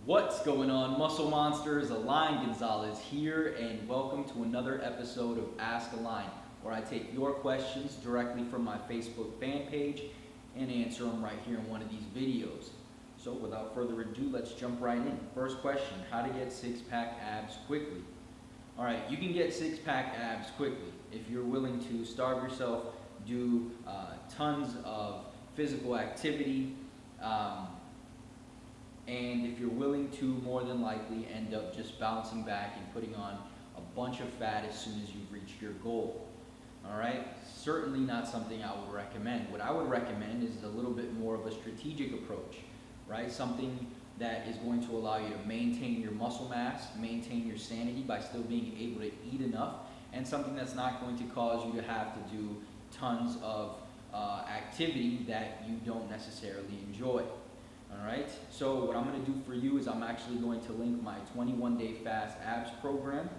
What's going on, Muscle Monsters? Align Gonzalez here, and welcome to another episode of Ask Align, where I take your questions directly from my Facebook fan page and answer them right here in one of these videos. So without further ado, let's jump right in. First question, how to get six-pack abs quickly? All right, you can get six-pack abs quickly if you're willing to starve yourself, do tons of physical activity, and if you're willing to, more than likely end up just bouncing back and putting on a bunch of fat as soon as you've reached your goal. All right, certainly not something I would recommend. What I would recommend is a little bit more of a strategic approach, right? Something that is going to allow you to maintain your muscle mass, maintain your sanity by still being able to eat enough, and something that's not going to cause you to have to do tons of activity that you don't necessarily enjoy. All right, so what I'm going to do for you is I'm actually going to link my 21-day fast abs program.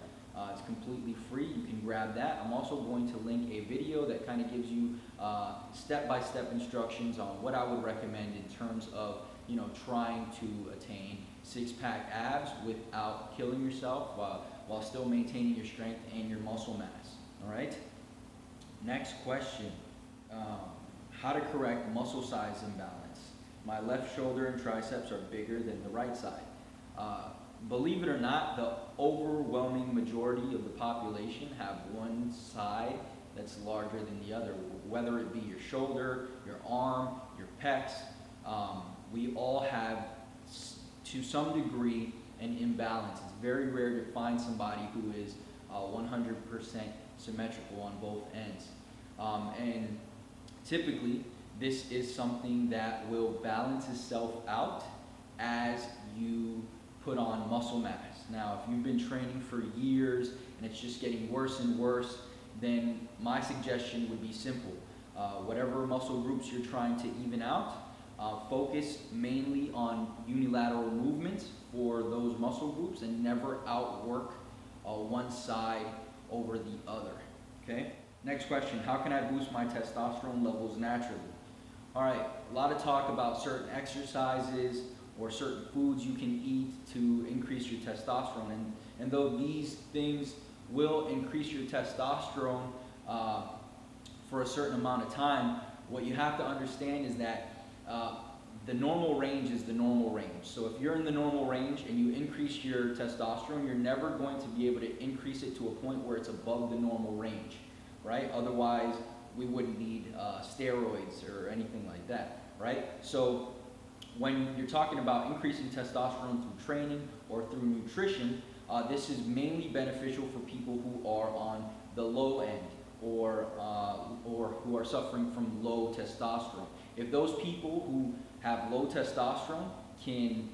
It's completely free. You can grab that. I'm also going to link a video that kind of gives you step-by-step instructions on what I would recommend in terms of trying to attain six-pack abs without killing yourself while still maintaining your strength and your muscle mass. All right. Next question: how to correct muscle size imbalance? My left shoulder and triceps are bigger than the right side. Believe it or not, the overwhelming majority of the population have one side that's larger than the other, whether it be your shoulder, your arm, your pecs. We all have, to some degree, an imbalance. It's very rare to find somebody who is 100% symmetrical on both ends. And typically, this is something that will balance itself out as you put on muscle mass. Now, if you've been training for years and it's just getting worse and worse, then my suggestion would be simple. Whatever muscle groups you're trying to even out, focus mainly on unilateral movements for those muscle groups and never outwork one side over the other. Okay? Next question, how can I boost my testosterone levels naturally? All right, a lot of talk about certain exercises or certain foods you can eat to increase your testosterone. And though these things will increase your testosterone for a certain amount of time, what you have to understand is that the normal range is the normal range. So if you're in the normal range and you increase your testosterone, you're never going to be able to increase it to a point where it's above the normal range, right? Otherwise, we wouldn't need steroids or anything like that, right? So when you're talking about increasing testosterone through training or through nutrition, this is mainly beneficial for people who are on the low end or who are suffering from low testosterone. If those people who have low testosterone can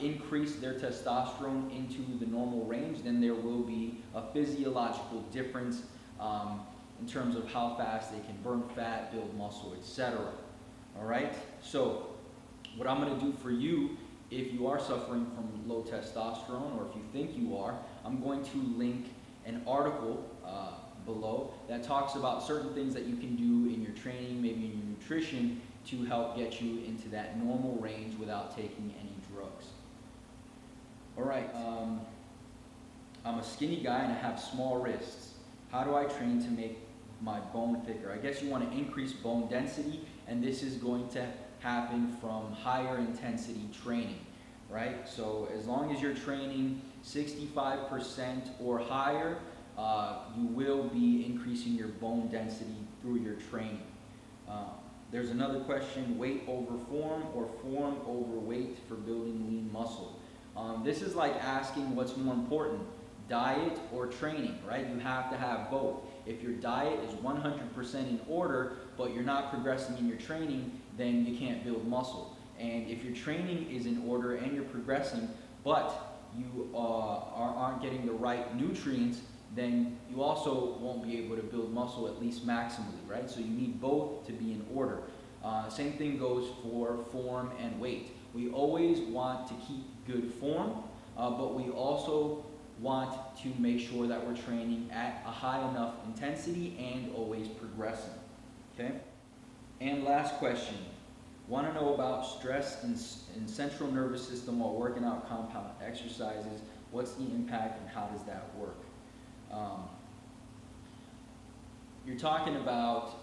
increase their testosterone into the normal range, then there will be a physiological difference in terms of how fast they can burn fat, build muscle, etc. All right? So what I'm going to do for you, if you are suffering from low testosterone or if you think you are, I'm going to link an article below that talks about certain things that you can do in your training, maybe in your nutrition, to help get you into that normal range without taking any drugs. All right, I'm a skinny guy and I have small wrists. How do I train to make my bone thicker? I guess you want to increase bone density, and this is going to happen from higher intensity training, right? So as long as you're training 65% or higher, you will be increasing your bone density through your training. There's another question, weight over form or form over weight for building lean muscle. This is like asking what's more important, diet or training, right? You have to have both. If your diet is 100% in order, but you're not progressing in your training, then you can't build muscle. And if your training is in order and you're progressing, but you aren't getting the right nutrients, then you also won't be able to build muscle, at least maximally, right? So you need both to be in order. Same thing goes for form and weight. We always want to keep good form, but we also want to make sure that we're training at a high enough intensity and always progressing. Okay? And last question, Want to know about stress in central nervous system while working out compound exercises? What's the impact and how does that work? You're talking about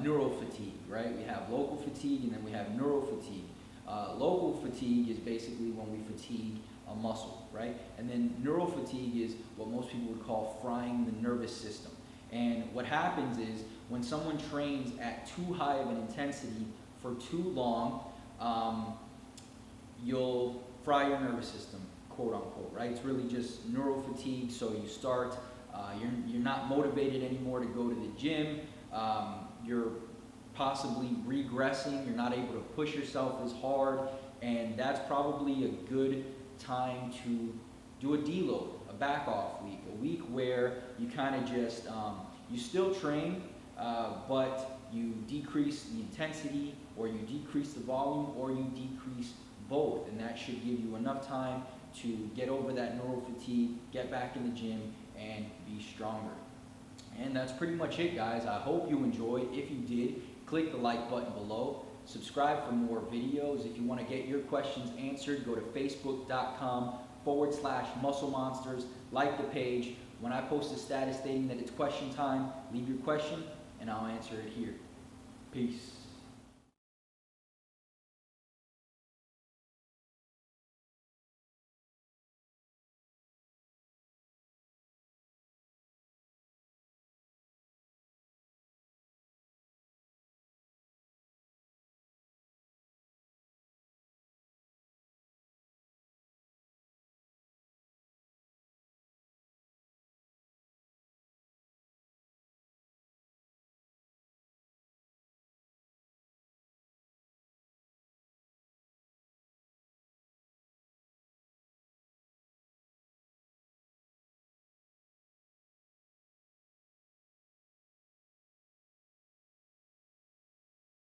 neural fatigue, right? We have local fatigue and then we have neural fatigue. Local fatigue is basically when we fatigue a muscle, right? And then neural fatigue is what most people would call frying the nervous system. And what happens is when someone trains at too high of an intensity for too long, you'll fry your nervous system, quote unquote, right? It's really just neural fatigue. So you start, you're not motivated anymore to go to the gym. You're possibly regressing. You're not able to push yourself as hard. And that's probably a good time to do a deload, a back off week, a week where you kind of just, you still train, but you decrease the intensity, or you decrease the volume, or you decrease both. And that should give you enough time to get over that neural fatigue, get back in the gym, and be stronger. And that's pretty much it, guys. I hope you enjoyed. If you did, click the like button below. Subscribe for more videos. If you want to get your questions answered, go to facebook.com/Muscle Monsters. Like the page. When I post a status stating that it's question time, leave your question and I'll answer it here. Peace.